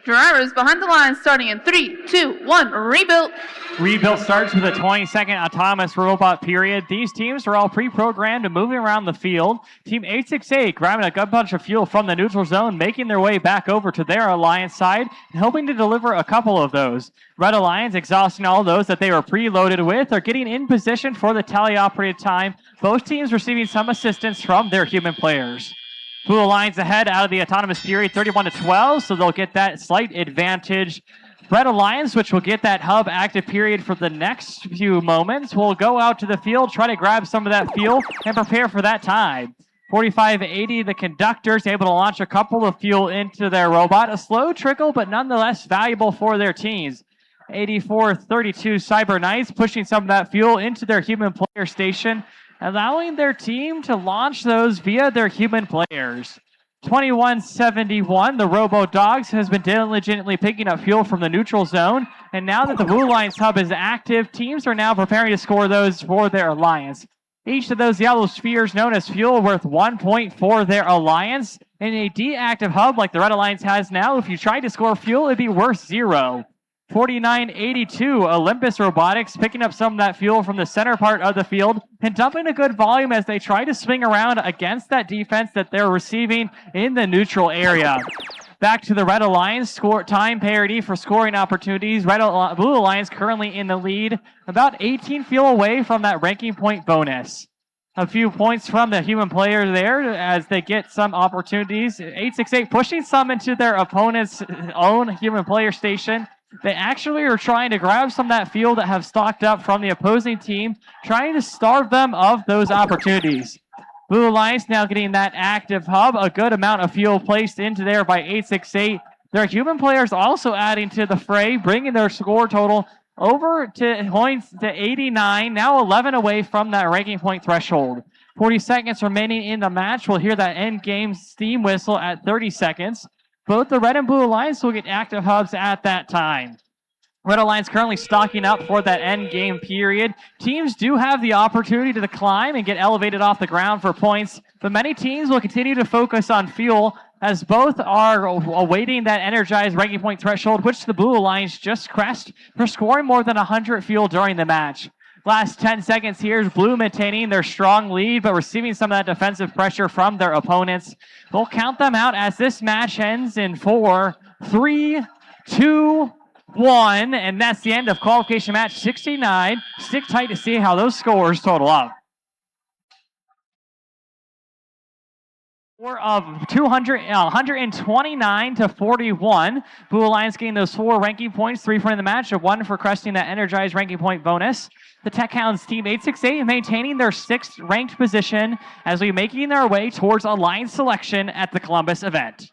Drivers behind the line starting in 3, 2, 1, rebuild. Rebuild starts with a 20-second autonomous robot period. These teams are all pre-programmed and moving around the field. Team 868 grabbing a good bunch of fuel from the neutral zone, making their way back over to their Alliance side and hoping to deliver a couple of those. Red Alliance exhausting all those that they were preloaded with are getting in position for the teleoperated time. Both teams receiving some assistance from their human players. Blue Alliance ahead out of the autonomous period 31-12, so they'll get that slight advantage. Red Alliance, which will get that hub active period for the next few moments, will go out to the field, try to grab some of that fuel, and prepare for that time. 45-80, the conductors able to launch a couple of fuel into their robot. A slow trickle, but nonetheless valuable for their teams. 84-32, Cyber Knights pushing some of that fuel into their human player station, allowing their team to launch those via their human players. 21-71, the Robo Dogs has been diligently picking up fuel from the neutral zone, and now that the Blue Alliance hub is active, teams are now preparing to score those for their Alliance. Each of those yellow spheres known as fuel worth 1 point for their Alliance. In a deactive hub like the Red Alliance has now, if you tried to score fuel, it'd be worth 0. 49-82, Olympus Robotics picking up some of that fuel from the center part of the field and dumping a good volume as they try to swing around against that defense that they're receiving in the neutral area. Back to the Red Alliance, score time parity for scoring opportunities. Blue Alliance currently in the lead, about 18 fuel away from that ranking point bonus. A few points from the human player there as they get some opportunities. 868 pushing some into their opponent's own human player station. They actually are trying to grab some of that fuel that have stocked up from the opposing team, trying to starve them of those opportunities. Blue Alliance now getting that active hub, a good amount of fuel placed into there by 868. Their human players also adding to the fray, bringing their score total over to points to 89, now 11 away from that ranking point threshold. 40 seconds remaining in the match. We'll hear that end game steam whistle at 30 seconds. Both the Red and Blue Alliance will get active hubs at that time. Red Alliance currently stocking up for that end game period. Teams do have the opportunity to climb and get elevated off the ground for points, but many teams will continue to focus on fuel as both are awaiting that energized ranking point threshold, which the Blue Alliance just crest for scoring more than 100 fuel during the match. Last 10 seconds here is Blue maintaining their strong lead, but receiving some of that defensive pressure from their opponents. We'll count them out as this match ends in 4, 3, 2, 1, and that's the end of qualification match 69. Stick tight to see how those scores total up. Score of 129-41. Blue Alliance getting those 4 ranking points, 3 for the match, and 1 for cresting that energized ranking point bonus. The Tech Hounds team 868 maintaining their 6th ranked position as we making their way towards Alliance selection at the Columbus event.